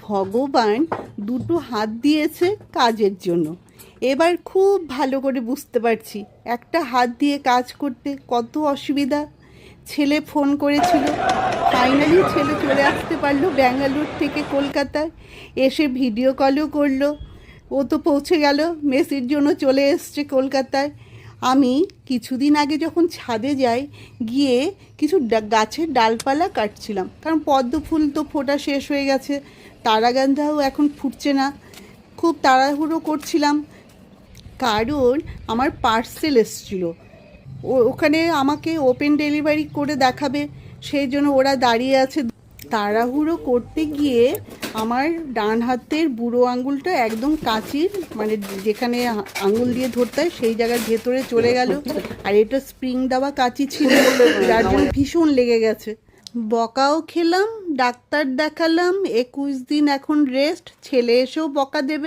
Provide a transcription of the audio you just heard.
ভগবান দুটো হাত দিয়েছে কাজের জন্য। এবার খুব ভালো করে বুঝতে পারছি একটা হাত দিয়ে কাজ করতে কত অসুবিধা। ছেলে ফোন করেছিল, ফাইনালি ছেলে চলে আসতে পারলো ব্যাঙ্গালোর থেকে কলকাতায়, এসে ভিডিও কলও করলো। ও তো পৌঁছে গেল, মেসির জন্য চলে এসছে কলকাতায়। আমি কিছুদিন আগে যখন ছাদে যাই, গিয়ে কিছু গাছের ডালপালা কাটছিলাম, কারণ পদ্ম ফুল তো ফোটা শেষ হয়ে গেছে, তারাগন্ধাও এখন ফুটছে না। খুব তাড়াহুড়ো করছিলাম, কারণ আমার পার্সেল এসেছিলো। ওখানে আমাকে ওপেন ডেলিভারি করে দেখাবে, সেই জন্য ওরা দাঁড়িয়ে আছে। তাড়াহুড়ো করতে গিয়ে আমার ডান হাতের বুড়ো আঙুলটা একদম কাঁচির, মানে যেখানে আঙুল দিয়ে ধরতে হয় সেই জায়গার ভেতরে চলে গেল। আর এটা স্প্রিং দেওয়া কাঁচি ছিল, যার জন্য ভীষণ লেগে গেছে। বকাও খেলাম, ডাক্তার দেখালাম, 21 দিন এখন রেস্ট। ছেলে এসেও বকা দেবে।